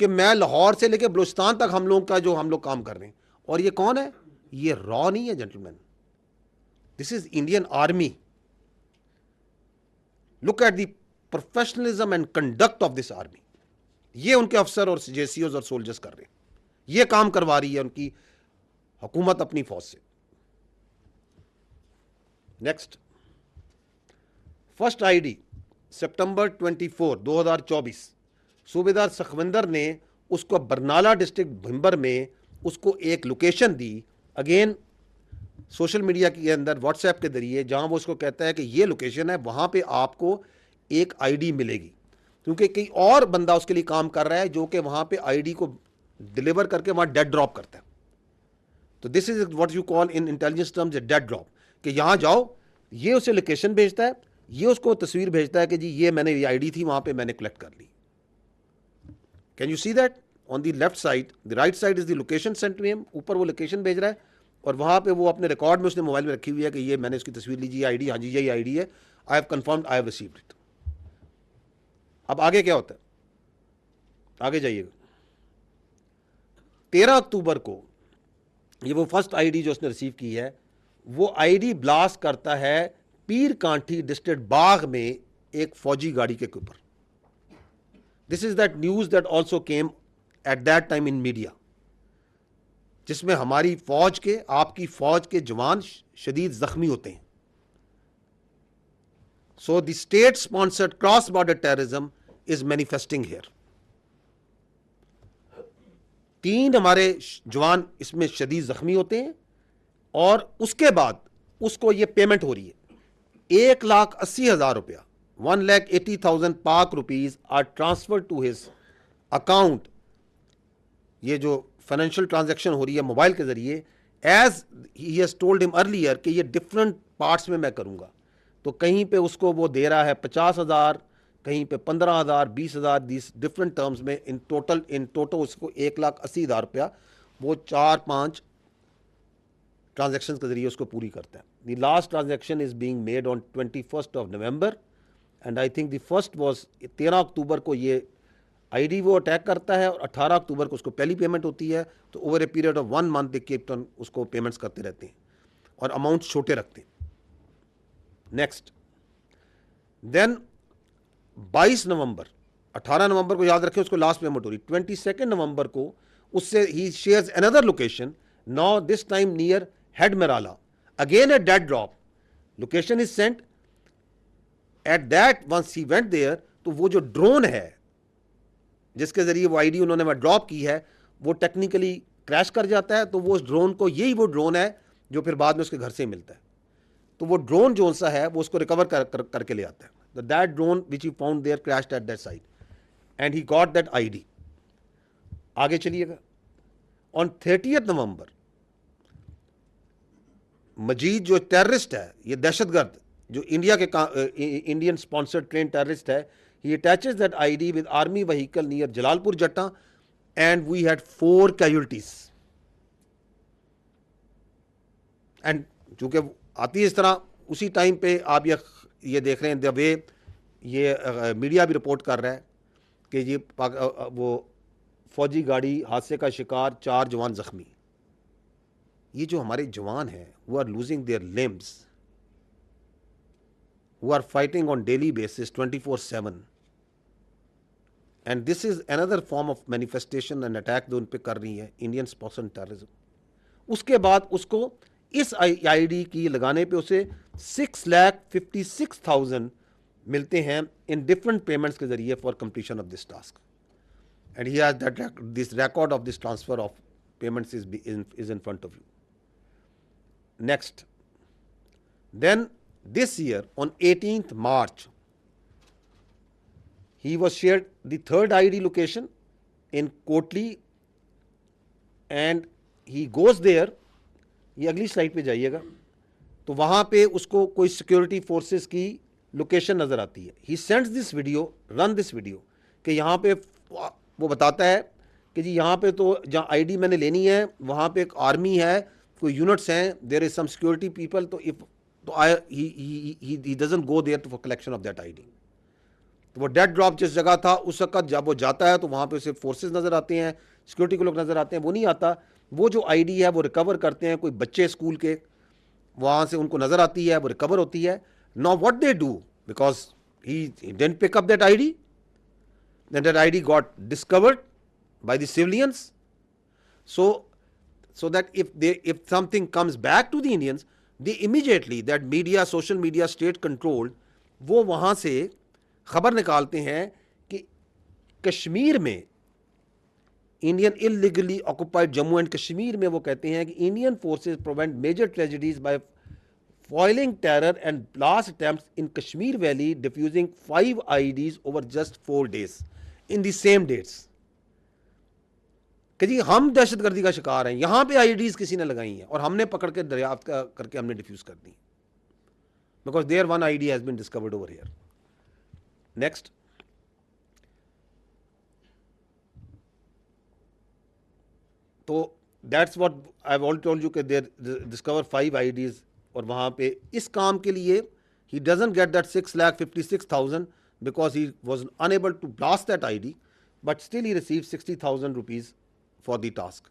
कि मैं लाहौर से लेकर बलूचिस्तान तक हम लोग काम कर रहे हैं। और ये कौन है? ये रॉ नहीं है gentleman, this is Indian army. Look at the professionalism and conduct of this army. ये उनके अफसर और जेसीओज और सोल्जर्स कर रहे हैं, ये काम करवा रही है उनकी हुकूमत अपनी फौज से। नेक्स्ट, फर्स्ट आईडी सितंबर 24, 2024, सूबेदार सखविंदर ने उसको बरनाला डिस्ट्रिक्ट भिंबर में उसको एक लोकेशन दी, अगेन सोशल मीडिया के अंदर व्हाट्सएप के जरिए, जहां वो उसको कहता है कि ये लोकेशन है, वहां पे आपको एक आईडी मिलेगी, क्योंकि कई और बंदा उसके लिए काम कर रहा है जो कि वहां पे आईडी को डिलीवर करके वहां डेड ड्रॉप करता है। तो this is what you call in intelligence terms A dead drop, कि यहां जाओ, ये उसे लोकेशन भेजता है, ये उसको तस्वीर भेजता है कि जी ये मैंने ये आईडी थी वहां पे मैंने कलेक्ट कर ली। Can you see that? On the left side, the right side is the location sent to him, ऊपर वो लोकेशन भेज रहा है और वहां पे वो अपने रिकॉर्ड में उसने मोबाइल में रखी हुई है कि ये मैंने इसकी तस्वीर लीजिए आईडी, हाँ जी यही आईडी है, I have confirmed, I have received it. अब आगे क्या होता है? आगे जाइएगा। 13 अक्टूबर को ये वो फर्स्ट आईडी जो उसने रिसीव की है, वो आईडी ब्लास्ट करता है पीर कांठी डिस्ट्रिक्ट बाग में एक फौजी गाड़ी के ऊपर। This is that news that also came at that time in media, जिसमें हमारी फौज के, आपकी फौज के जवान शदीद जख्मी होते हैं। So the state sponsored cross border terrorism is manifesting here. 3 हमारे जवान इसमें शदीद जख्मी होते हैं और उसके बाद उसको ये पेमेंट हो रही है 1,80,000 रुपया, 1,80,000 Pak rupees are transfer to his account. ये जो फाइनेंशियल ट्रांजैक्शन हो रही है मोबाइल के जरिए, as he has told him earlier कि ये डिफरेंट पार्ट्स में मैं करूंगा। तो कहीं पे उसको वो दे रहा है 50,000, कहीं पे 15,000, 20,000, दिस डिफरेंट टर्म्स में। इन टोटल उसको 1,80,000 रुपया वो 4-5 ट्रांजैक्शन के जरिए उसको पूरी करता है। The last transaction is being made on 21 November and I think the first was 13 अक्टूबर को ये आईडी वो अटैक करता है और 18 अक्टूबर को उसको पहली पेमेंट होती है। तो over a period of 1 month they keep on उसको पेमेंट्स करते रहते हैं और अमाउंट छोटे रखते हैं। नेक्स्ट, देन 22 नवंबर, 18 नवंबर को याद रखें उसको लास्ट पेमेंट हो रही, 22 नवंबर को उससे ही shares another location, now this time near head Marala, again a dead drop, location is sent at that once he went there. तो वो जो ड्रोन है जिसके जरिए वो आईडी उन्होंने वहां ड्रॉप की है, वो टेक्निकली क्रैश कर जाता है। तो वो उस ड्रोन को, यही वो ड्रोन है जो फिर बाद में उसके घर से मिलता है। तो वो ड्रोन जो सा है वो उसको रिकवर करके ले आता है। That drone which he found there crashed at that site and he got that ID. आगे चलिएगा। ऑन 30 नवंबर मजीद जो टेररिस्ट है, ये दहशतगर्द जो इंडिया के इंडियन स्पॉन्सर्ड ट्रेन टेररिस्ट है, he attaches that ID with army vehicle near Jalalpur Jatta and we had 4 casualties. And चूंकि आती है इस तरह, उसी टाइम पे आप ये देख रहे हैं द वे ये मीडिया भी रिपोर्ट कर रहा है कि ये वो फौजी गाड़ी हादसे का शिकार, 4 जवान जख्मी। ये जो हमारे जवान हैं वो are losing their limbs, who are fighting on daily basis 24/7 and this is another form of manifestation and attack जो उन पे कर रही है इंडियन स्पॉन्सर्ड टेररिज्म। उसके बाद उसको इस आईडी की लगाने पे उसे 6,56,000 मिलते हैं इन डिफरेंट पेमेंट्स के जरिए for completion of this task and he has that this record of this transfer of payments is in front of you. Next, then this year on 18th March he was shared the third ID location in Kotli and he goes there। ये अगली slide पे जाइएगा तो वहां पे उसको कोई security forces की लोकेशन नजर आती है। He sends this video, run this video, कि यहाँ पे वो बताता है कि जी यहाँ पे तो जहाँ आईडी मैंने लेनी है वहां पे एक आर्मी है, कोई यूनिट्स हैं, there is some security people, तो इफ तो he doesn't go there for collection of that ID. तो वो डेड ड्रॉप जिस जगह था उस वक्त जब वो जाता है तो वहाँ पे उसे फोर्सेस नज़र आते हैं, सिक्योरिटी के लोग नज़र आते हैं, वो नहीं आता। वो जो आईडी है वो रिकवर करते हैं कोई बच्चे स्कूल के, वहाँ से उनको नज़र आती है, वो रिकवर होती है। Now what they do, because he didn't pick up that ID, then that ID got discovered by the civilians. So that if something comes back to the Indians, they immediately, that media, social media, state controlled, वो वहाँ से खबर निकालते हैं कि कश्मीर में Indian illegally occupied Jammu and Kashmir में वो कहते हैं कि Indian forces prevent major tragedies by foiling terror and blast attempts in Kashmir Valley, diffusing 5 IEDs over just 4 days in the same dates. कि जी हम दहशतगर्दी का शिकार हैं, यहां पे आईडीज किसी ने लगाई हैं और हमने पकड़ के दरियाफ्त करके हमने डिफ्यूज कर दी, because there one ID has been discovered over here. Next. तो that's what I have already told you कि दे डिस्कवर 5 आईडीज. और वहां पे इस काम के लिए ही doesn't get that 6,56,000 because he was unable to blast that ID, but still he receive 60,000 rupees for the task.